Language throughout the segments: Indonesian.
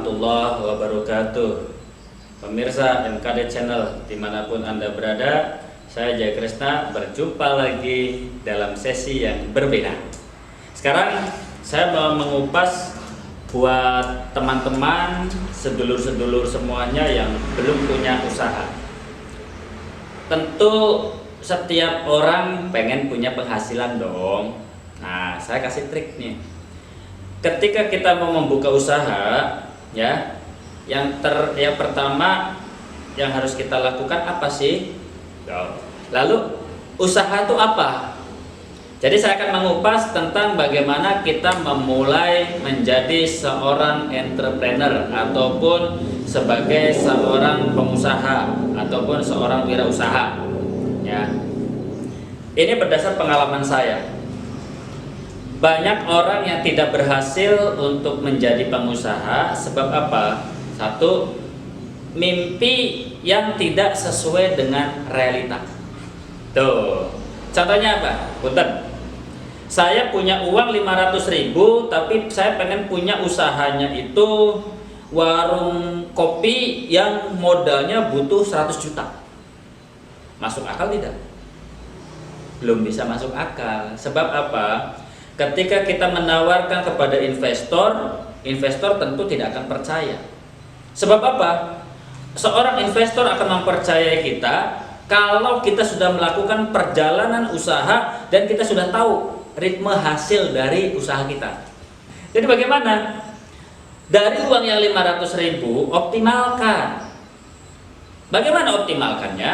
warahmatullahi wabarakatuh. Pemirsa MKD Channel dimanapun Anda berada, saya Jaya Krisna berjumpa lagi dalam sesi yang berbeda. Sekarang saya mau mengupas buat teman-teman, sedulur-sedulur semuanya yang belum punya usaha. Tentu setiap orang pengen punya penghasilan dong. Nah, saya kasih trik nih. Ketika kita mau membuka usaha, ya, yang pertama yang harus kita lakukan apa sih? Lalu usaha itu apa? Jadi saya akan mengupas tentang bagaimana kita memulai menjadi seorang entrepreneur ataupun sebagai seorang pengusaha ataupun seorang wirausaha. Ya. Ini berdasar pengalaman saya. Banyak orang yang tidak berhasil untuk menjadi pengusaha sebab apa? Satu, mimpi yang tidak sesuai dengan realita. Tuh, contohnya apa? Punten. Saya punya uang 500.000, tapi saya pengen punya usahanya itu warung kopi yang modalnya butuh 100 juta. Masuk akal tidak? Belum bisa masuk akal. Sebab apa? Ketika kita menawarkan kepada investor, investor tentu tidak akan percaya. Sebab apa? Seorang investor akan mempercayai kita kalau kita sudah melakukan perjalanan usaha dan kita sudah tahu ritme hasil dari usaha kita. Jadi bagaimana? Dari uang yang 500.000 optimalkan. Bagaimana optimalkannya?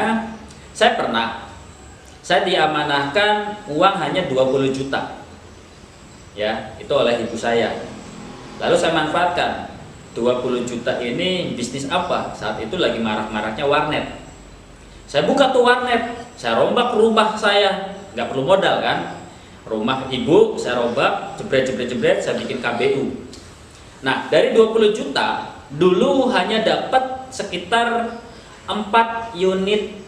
Saya diamanahkan uang hanya 20 juta. Ya, itu oleh ibu saya. Lalu saya manfaatkan 20 juta ini bisnis apa? Saat itu lagi marak-maraknya warnet. Saya buka tuh warnet, saya rombak rumah saya, nggak perlu modal kan? Rumah ibu saya rombak, jebret, saya bikin KBU. Nah, dari 20 juta dulu hanya dapat sekitar 4 unit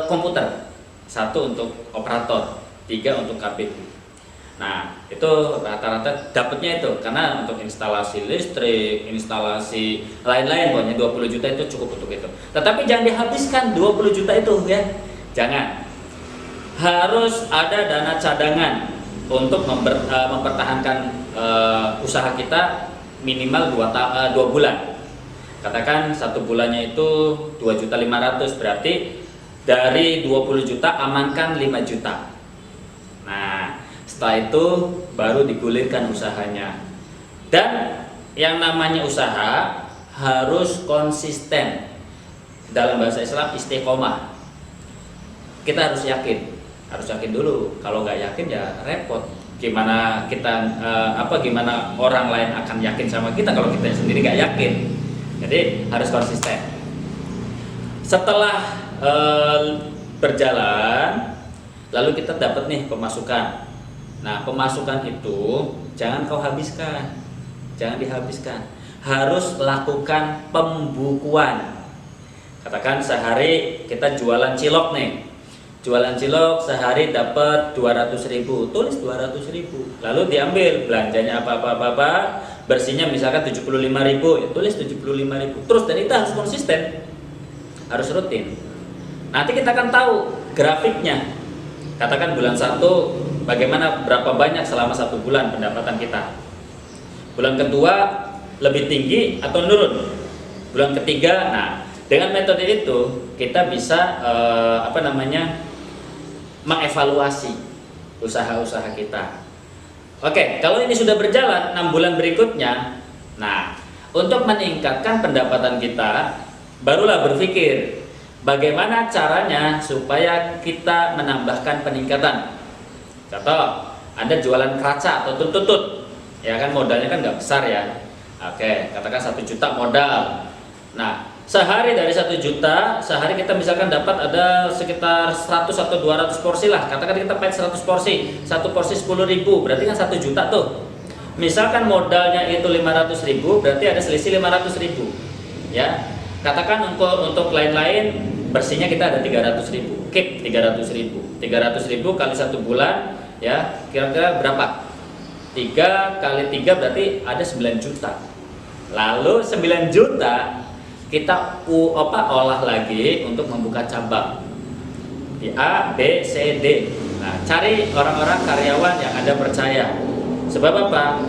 komputer. 1 untuk operator, 3 untuk KBU. Nah, itu rata-rata dapatnya itu karena untuk instalasi listrik, instalasi lain-lain pokoknya 20 juta itu cukup untuk itu. Tetapi jangan dihabiskan 20 juta itu ya. Jangan. Harus ada dana cadangan untuk mempertahankan usaha kita minimal 2 bulan. Katakan 1 bulannya itu 2.500.000, berarti dari 20 juta amankan 5 juta. Nah, setelah itu baru digulirkan usahanya. Dan yang namanya usaha harus konsisten. Dalam bahasa Islam istiqomah. Kita harus yakin dulu. Kalau nggak yakin ya repot. Gimana kita gimana orang lain akan yakin sama kita kalau kita sendiri nggak yakin. Jadi harus konsisten. Setelah berjalan, lalu kita dapat nih pemasukan. Nah, pemasukan itu jangan kau habiskan, jangan dihabiskan. Harus lakukan pembukuan. Katakan sehari kita jualan cilok nih. Jualan cilok sehari dapat 200.000, tulis 200.000. Lalu diambil belanjanya apa, bersihnya misalkan 75.000, ya tulis 75.000. Terus dan itu harus konsisten, harus rutin. Nanti kita akan tahu grafiknya. Katakan bulan 1 bagaimana berapa banyak selama 1 bulan pendapatan kita. Bulan kedua lebih tinggi atau menurun. Bulan ketiga, nah dengan metode itu kita bisa mengevaluasi usaha-usaha kita. Oke, kalau ini sudah berjalan 6 bulan berikutnya, nah untuk meningkatkan pendapatan kita, barulah berpikir bagaimana caranya supaya kita menambahkan peningkatan. Contoh, Anda jualan kaca atau tutut, ya kan modalnya kan nggak besar ya. Oke, katakan 1 juta modal. Nah, sehari dari 1 juta, sehari kita misalkan dapat ada sekitar 100 atau 200 porsi lah. Katakan kita pakai 100 porsi, 1 porsi 10.000, berarti kan 1 juta tuh. Misalkan modalnya itu 500.000, berarti ada selisih 500.000. Ya, katakan untuk lain-lain bersihnya kita ada 300.000, keep 300.000 kali 1 bulan, ya kira-kira berapa? 3 kali 3 berarti ada 9 juta. Lalu 9 juta kita olah lagi untuk membuka cabang di A, B, C, D. Nah, cari orang-orang karyawan yang Anda percaya. Sebab apa?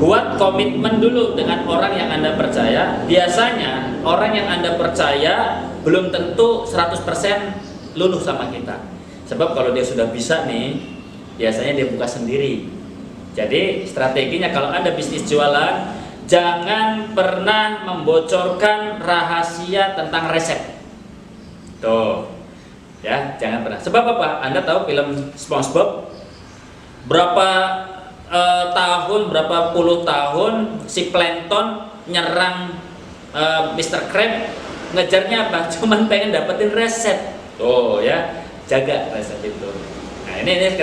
Buat komitmen dulu dengan orang yang Anda percaya. Biasanya orang yang Anda percaya belum tentu 100% luluh sama kita. Sebab kalau dia sudah bisa nih, biasanya dia buka sendiri. Jadi strateginya kalau Anda bisnis jualan, jangan pernah membocorkan rahasia tentang resep. Tuh, ya, jangan pernah. Sebab apa? Anda tahu film SpongeBob? Berapa tahun, berapa puluh tahun si Plankton nyerang Mr. Krab, ngejarnya apa? Cuman pengen dapetin resep. Tuh ya, jaga resep itu. Nah ini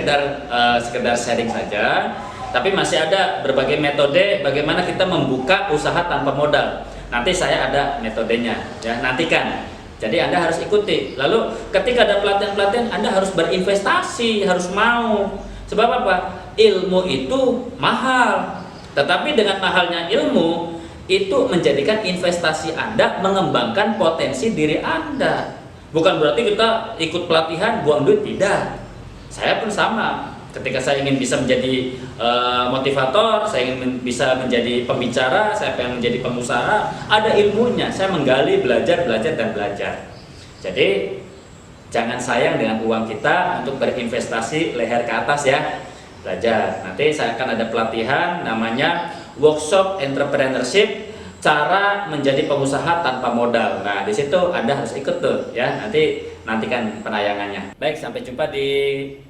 sekedar sharing saja. Tapi masih ada berbagai metode bagaimana kita membuka usaha tanpa modal. Nanti saya ada metodenya, ya nantikan. Jadi Anda harus ikuti. Lalu ketika ada pelatihan-pelatihan, Anda harus berinvestasi, harus mau. Sebab apa? Ilmu itu mahal. Tetapi dengan mahalnya ilmu, itu menjadikan investasi Anda mengembangkan potensi diri Anda. Bukan berarti kita ikut pelatihan buang duit, tidak. Saya pun sama. Ketika saya ingin bisa menjadi motivator, saya ingin bisa menjadi pembicara, saya pengen menjadi pengusaha, ada ilmunya. Saya menggali, belajar dan belajar. Jadi jangan sayang dengan uang kita untuk berinvestasi leher ke atas ya. Belajar. Nanti saya akan ada pelatihan namanya workshop entrepreneurship, cara menjadi pengusaha tanpa modal. Nah, di situ Anda harus ikut tuh ya. Nantikan penayangannya. Baik, sampai jumpa di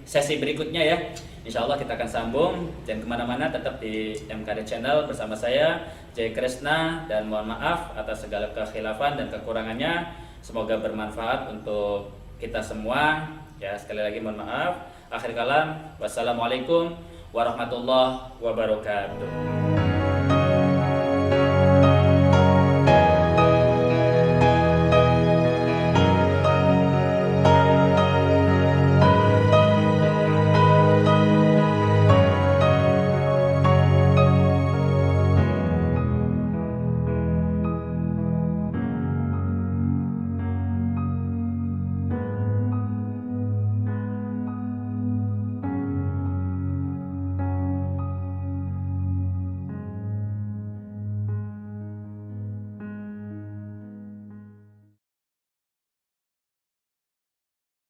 sesi berikutnya ya. Insya Allah kita akan sambung. Jangan kemana-mana, tetap di MKD Channel bersama saya Jay Krishna, dan mohon maaf atas segala kekhilafan dan kekurangannya. Semoga bermanfaat untuk kita semua. Ya, sekali lagi mohon maaf. Akhir kalam, wassalamualaikum warahmatullahi wabarakatuh.